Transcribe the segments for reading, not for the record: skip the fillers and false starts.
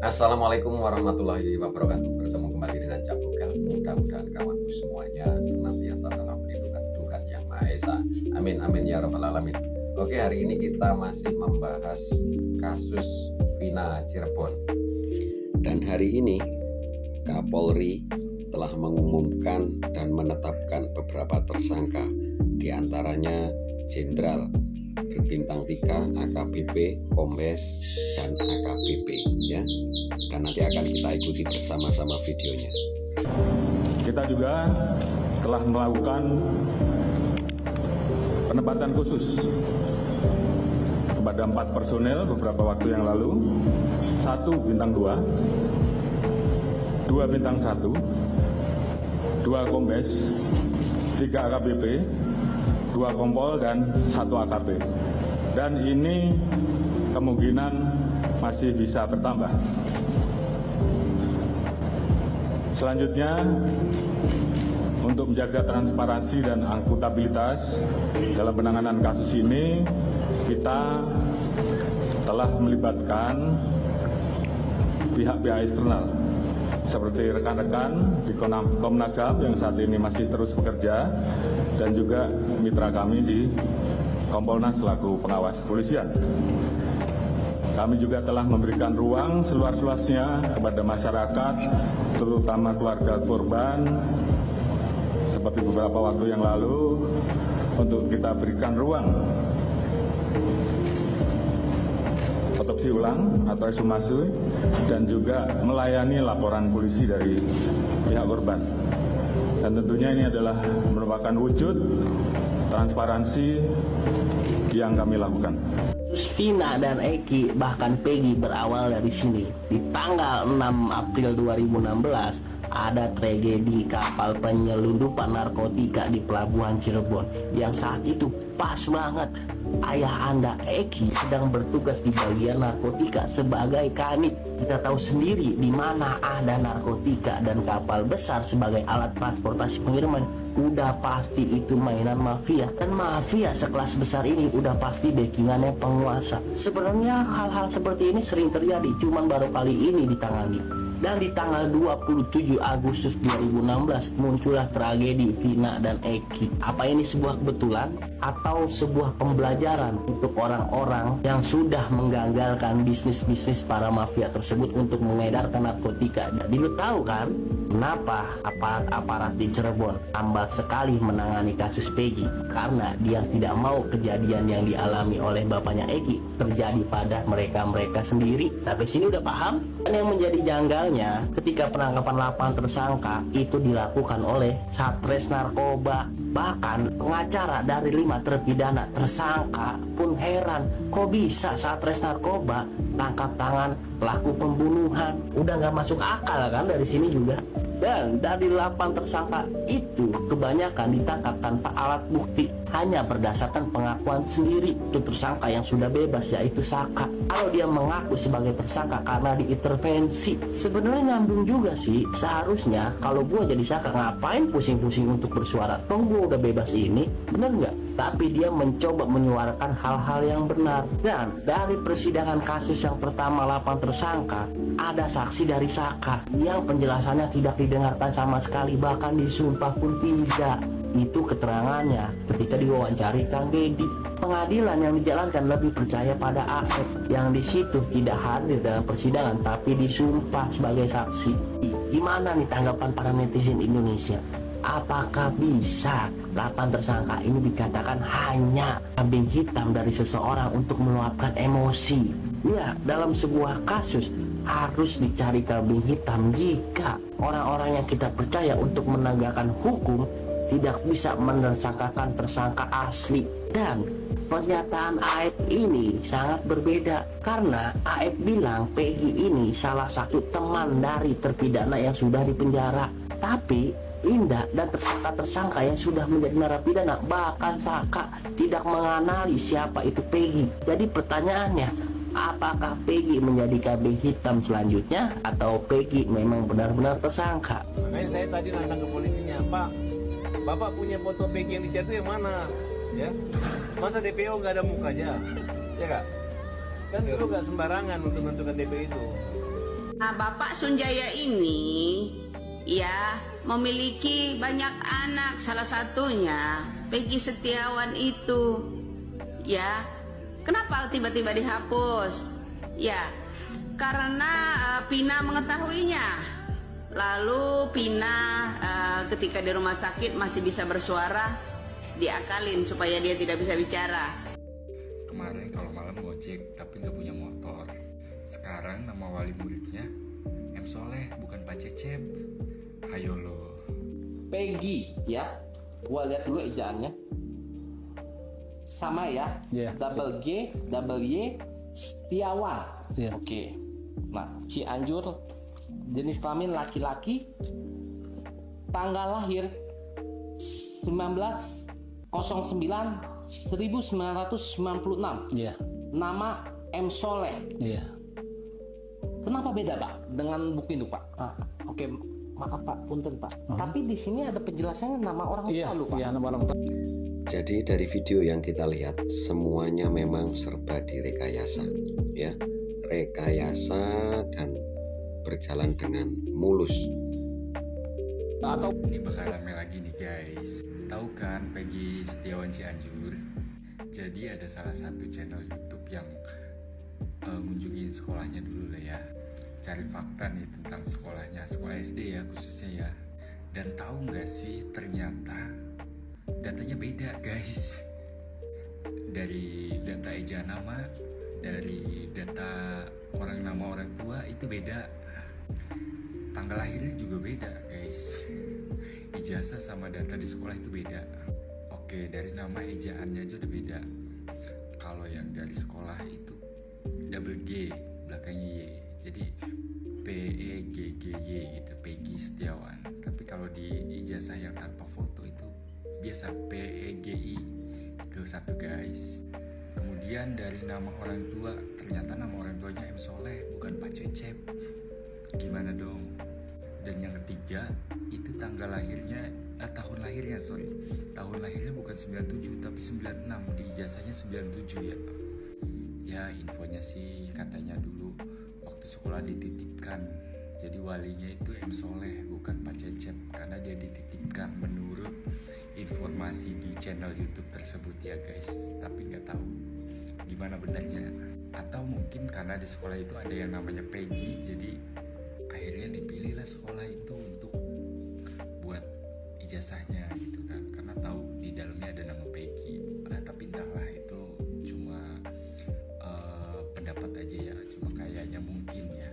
Assalamualaikum warahmatullahi wabarakatuh. Bertemu kembali dengan Cak Bukel. Mudah-mudahan kawanku semuanya senantiasa dalam lindungan Tuhan Yang Maha Esa. Amin amin ya rabbal alamin. Oke, hari ini kita masih membahas kasus Vina Cirebon. Dan hari ini Kapolri telah mengumumkan dan menetapkan beberapa tersangka, diantaranya Jenderal berbintang 3, AKBP, Kombes, dan AKBP ya. Dan nanti akan kita ikuti bersama-sama videonya. Kita juga telah melakukan penempatan khusus kepada 4 personel beberapa waktu yang lalu. 1 bintang 2, 2 bintang 1, 2 Kombes, 3 AKBP, 2 Kompol, dan 1 AKP. Dan ini kemungkinan masih bisa bertambah. Selanjutnya, untuk menjaga transparansi dan akuntabilitas dalam penanganan kasus ini, kita telah melibatkan pihak-pihak eksternal seperti rekan-rekan di Komnas HAM yang saat ini masih terus bekerja, dan juga mitra kami di Kompolnas selaku pengawas kepolisian. Kami juga telah memberikan ruang seluas-luasnya kepada masyarakat, terutama keluarga korban, seperti beberapa waktu yang lalu, untuk kita berikan ruang otopsi ulang atau ekshumasi, dan juga melayani laporan polisi dari pihak korban. Dan tentunya ini adalah merupakan wujud transparansi yang kami lakukan. Kasus Vina dan Eki bahkan Peggy berawal dari sini. Di tanggal 6 April 2016 ada tragedi kapal penyelundupan narkotika di Pelabuhan Cirebon yang saat itu pas banget ayah Anda Eki sedang bertugas di bagian narkotika sebagai kanit. Kita tahu sendiri di mana ada narkotika dan kapal besar sebagai alat transportasi pengiriman, udah pasti itu mainan mafia. Dan mafia sekelas besar ini udah pasti backingannya penguasa. Sebenarnya hal-hal seperti ini sering terjadi, cuman baru kali ini ditangani. Dan di tanggal 27 Agustus 2016 muncullah tragedi Vina dan Eki. Apa ini sebuah kebetulan atau sebuah pembelajaran untuk orang-orang yang sudah menggagalkan bisnis-bisnis para mafia tersebut untuk mengedarkan narkotika? Jadi lu tahu kan kenapa aparat-aparat di Cirebon lambat sekali menangani kasus Peggy? Karena dia tidak mau kejadian yang dialami oleh bapaknya Eki terjadi pada mereka-mereka sendiri. Sampai sini udah paham? Dan yang menjadi janggalnya, ketika penangkapan 8 tersangka itu dilakukan oleh Satres Narkoba. Bahkan pengacara dari 5 terpidana tersangka pun heran, kok bisa Satres Narkoba tangkap tangan pelaku pembunuhan? Udah nggak masuk akal kan dari sini juga. Dan dari 8 tersangka itu kebanyakan ditangkap tanpa alat bukti, hanya berdasarkan pengakuan sendiri. Itu tersangka yang sudah bebas, yaitu Saka. Kalau dia mengaku sebagai tersangka karena diintervensi, sebenarnya nyambung juga sih. Seharusnya kalau gue jadi Saka, ngapain pusing-pusing untuk bersuara? Toh gue udah bebas ini, bener nggak? Tapi dia mencoba menyuarakan hal-hal yang benar. Dan dari persidangan kasus yang pertama 8 tersangka, ada saksi dari Saka yang penjelasannya tidak didengarkan sama sekali, bahkan disumpah pun tidak. Itu keterangannya ketika diwawancari Kang Deddy. Pengadilan yang dijalankan lebih percaya pada AF yang di situ tidak hadir dalam persidangan tapi disumpah sebagai saksi. Gimana nih tanggapan para netizen Indonesia? Apakah bisa 8 tersangka ini dikatakan hanya kambing hitam dari seseorang untuk meluapkan emosi? Ya, dalam sebuah kasus harus dicari kambing hitam jika orang-orang yang kita percaya untuk menegakkan hukum tidak bisa menersangkakan tersangka asli. Dan pernyataan AF ini sangat berbeda karena AF bilang Peggy ini salah satu teman dari terpidana yang sudah dipenjara. Tapi Linda dan tersangka-tersangka yang sudah menjadi narapidana, bahkan Saka, tidak mengenali siapa itu Peggy. Jadi pertanyaannya, apakah Peggy menjadi kambing hitam selanjutnya atau Peggy memang benar-benar tersangka? Makanya saya tadi nantang ke polisinya, Pak, Bapak punya foto Peggy yang dicari yang mana? Ya, masa DPO nggak ada mukanya? Ya kak? Kan dulu nggak sembarangan untuk menentukan DPO itu. Nah, Bapak Sunjaya ini ya memiliki banyak anak, salah satunya Peggy Setiawan itu. Ya, kenapa tiba-tiba dihapus? Ya, karena Pina mengetahuinya. Lalu Pina ketika di rumah sakit masih bisa bersuara, diakalin supaya dia tidak bisa bicara. Kemarin kalau malam gojek tapi nggak punya motor. Sekarang nama wali muridnya M Soleh bukan Pak Cecep. Hayo lo. Peggy ya, gua lihat dulu ejaannya sama ya. Double G double Y Setiawan. Oke. Nah, Cianjur, jenis kelamin laki-laki, tanggal lahir 1909-1996. Nama M Soleh. Kenapa beda, Pak, dengan buku itu, Pak? Oke, maaf Pak, punten Pak. Tapi di sini ada penjelasannya nama orang tua lu, Pak. Nama orang tua. Jadi dari video yang kita lihat semuanya memang serba direkayasa, ya, rekayasa dan berjalan dengan mulus. Ini bakal rame lagi nih guys. Tahu kan Peggy Setiawan Cianjur? Jadi ada salah satu channel YouTube yang ngunjungin sekolahnya dulu lah ya. Cari fakta nih tentang sekolahnya, sekolah SD ya khususnya ya. Dan tahu nggak sih ternyata datanya beda guys. Dari data ejaan nama, dari data nama orang tua itu beda. Tanggal lahirnya juga beda guys. Ijazah sama data di sekolah itu beda. Oke, dari nama ejaannya aja udah beda. Kalau yang dari sekolah itu double G belakangnya Y, jadi PEGGY gitu, Peggy Setiawan. Tapi kalau di ijazah yang tanpa foto itu biasa PEGI ke satu guys. Kemudian dari nama orang tua, ternyata nama orang tuanya M Soleh bukan Pak Cecep. Gimana dong? Dan yang ketiga itu tanggal lahirnya, tahun lahirnya bukan 97 tapi 96, di ijazahnya 97 ya. Ya infonya sih katanya dulu waktu sekolah dititipkan, jadi walinya itu M Soleh bukan Pak Cecep karena dia dititipkan menurut informasi di channel YouTube tersebut ya guys. Tapi nggak tahu gimana benarnya, atau mungkin karena di sekolah itu ada yang namanya Peggy, jadi akhirnya dipilihlah sekolah itu untuk buat ijazahnya gitu kan, karena tahu di dalamnya ada nama Peggy. Tapi entahlah itu cuma pendapat aja ya, cuma kayaknya mungkin ya,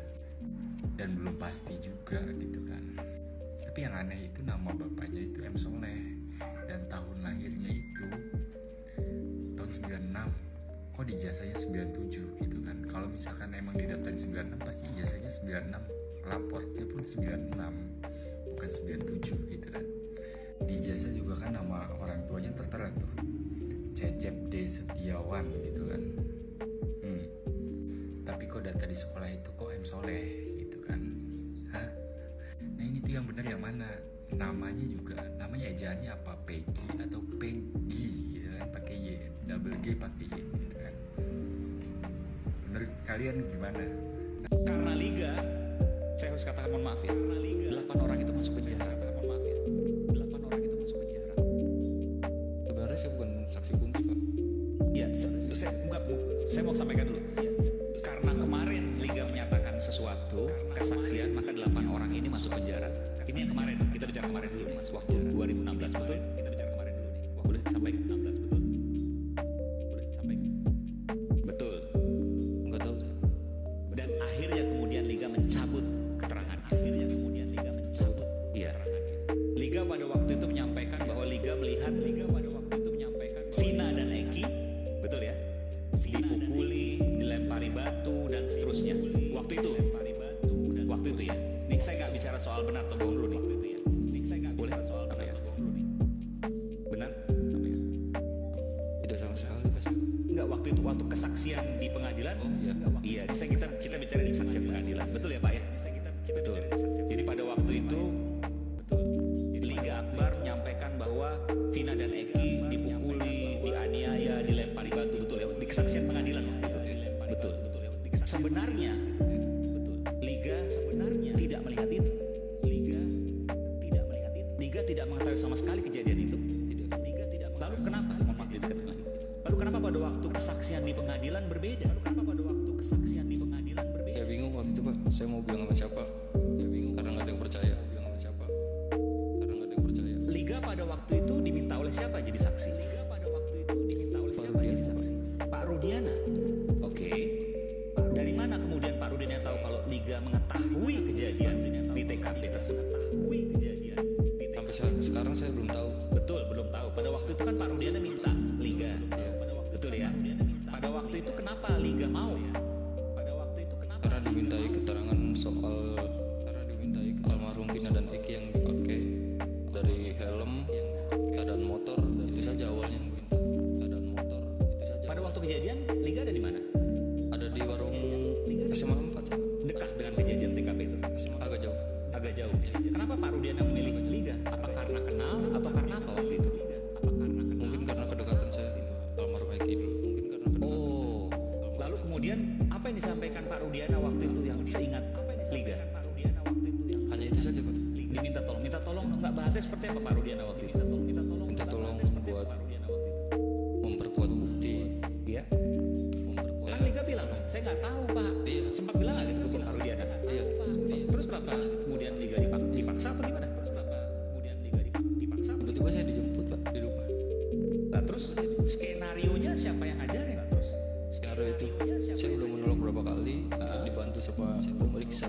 dan belum pasti juga gitu kan. Tapi yang aneh itu nama bapaknya itu M Soleh dan tahun lahirnya itu tahun 96. Kok di ijazahnya 97 gitu kan. Kalau misalkan emang didaftarin 96 pasti ijazahnya 96, raportnya pun 96 bukan 97 gitu kan. Di ijazah juga kan nama orang tuanya tertera tuh, Cecep D Setiawan gitu kan. Tapi kok data di sekolah itu kok M Soleh gitu kan. Nah ini tuh yang benar yang mana? Namanya juga, namanya ejaannya apa? Peggy atau Peggy gitu kan, pakai Y, double G pakai Y gitu kan. Menurut kalian gimana? Karena Liga, saya harus katakan mohon maaf ya, 8 orang itu masuk penjara. 8 orang itu masuk penjara. Sebenarnya saya bukan saksi kunci Pak. Ya, saya mau sampaikan dulu. Karena kemarin Liga menyatakan sesuatu, kesaksian, maka 8 orang ini masuk penjara. Ini yang kemarin, kita bicara kemarin dulu nih, waktu 2016 betul? Kita bicara kemarin dulu nih. Boleh sampai 16 betul? Boleh sampai? Betul. Enggak tahu saya. Dan akhirnya kemudian Liga mencabut keterangan. Iya. Liga pada waktu itu menyampaikan bahwa Liga pada waktu itu menyampaikan Vina dan Eki, betul ya? Dipukuli, dilempari batu dan seterusnya. Waktu itu ya. Nih saya nggak bicara soal benar atau bohong dulu nih. Boleh? Apa ya? Benar? Apa ya? Tidak sama sekali Pak. Enggak, waktu kesaksian di pengadilan. Oh iya. Iya, kita bicara di kesaksian pengadilan. Betul ya Pak ya? Betul. Jadi pada waktu itu Liga Akbar menyampaikan bahwa Vina dan Eki dipukuli, dianiaya, dilempari batu, betul ya? Di kesaksian pengadilan waktu itu. Betul. Sebenarnya Liga pada waktu kesaksian di pengadilan berbeda? Lalu kenapa pada waktu kesaksian di pengadilan berbeda? Ya bingung waktu itu Pak, saya mau bilang sama siapa? Ya bingung karena nggak ada yang percaya. Bilang sama siapa? Karena nggak ada yang percaya. Liga pada waktu itu diminta oleh siapa jadi saksi? Liga pada waktu itu diminta oleh Pak siapa jadi Rudiana. saksi? Pak Rudiana. Oke. Dari mana kemudian Pak Rudiana tahu kalau Liga mengetahui kejadian di TKP tersebut? Mengetahui kejadian di TKP. Sampai sekarang saya belum tahu. Betul, belum tahu. Pada waktu itu kan Pak Rudiana minta Liga. Betul ya? Pada waktu itu kenapa Liga mau? Pada waktu itu kenapa? Karena dimintai keterangan soal almarhum Vina dan Eki yang dipakai dari helm, keadaan motor, itu saja awalnya. Keadaan motor, itu saja. Pada waktu kejadian Liga ada di mana? Ada di warung SMA 4 Pak. Dekat dengan kejadian TKP itu. Agak jauh. Agak jauh. Kenapa Pak Rudiana memilih Liga? Apa karena kenal atau karena apa waktu itu? Apa karena kenal? Mungkin karena kedekatan saya almarhum Eki dulu. Mungkin karena kedekatan Oh, lalu kemudian apa yang disampaikan Pak Rudiana waktu itu yang seingat Liga? hanya itu saja Pak. Minta tolong nggak bahasanya seperti apa Pak Rudiana waktu itu? Minta tolong buat memperkuat bukti. Iya. Memperkuat. Kan Liga bilang, saya nggak tahu Pak. Iya. Sempat bilang nggak gitu ke Pak Rudiana? Iya. Terus berapa kemudian Liga dipaksa atau gimana? Dipaksa? Tiba-tiba saya dijemput Pak di rumah. Nah terus skenarionya siapa yang ngajarin? Skenario itu saya udah menolak berapa kali, dibantu sama pemeriksa.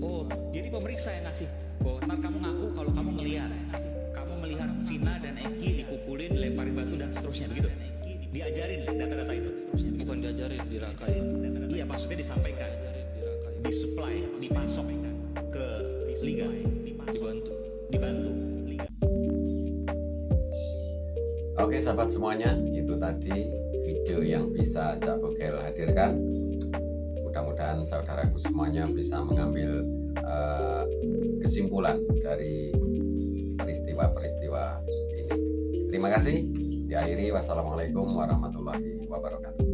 Oh, jadi pemeriksa yang ngasih. Oh, ntar kamu ngaku kalau kamu melihat Vina dan Eki dipukulin, dilemparin batu dan seterusnya begitu. Diajarin data-data itu seterusnya. Bukan diajarin, dirangkai. Iya, maksudnya disampaikan, disupply, dipasok ke Liga, dibantu. Liga. Oke sahabat semuanya, itu tadi video yang bisa Cak Bogel hadirkan. Mudah-mudahan saudaraku semuanya bisa mengambil kesimpulan dari peristiwa-peristiwa ini. Terima kasih. Diakhiri, wassalamualaikum warahmatullahi wabarakatuh.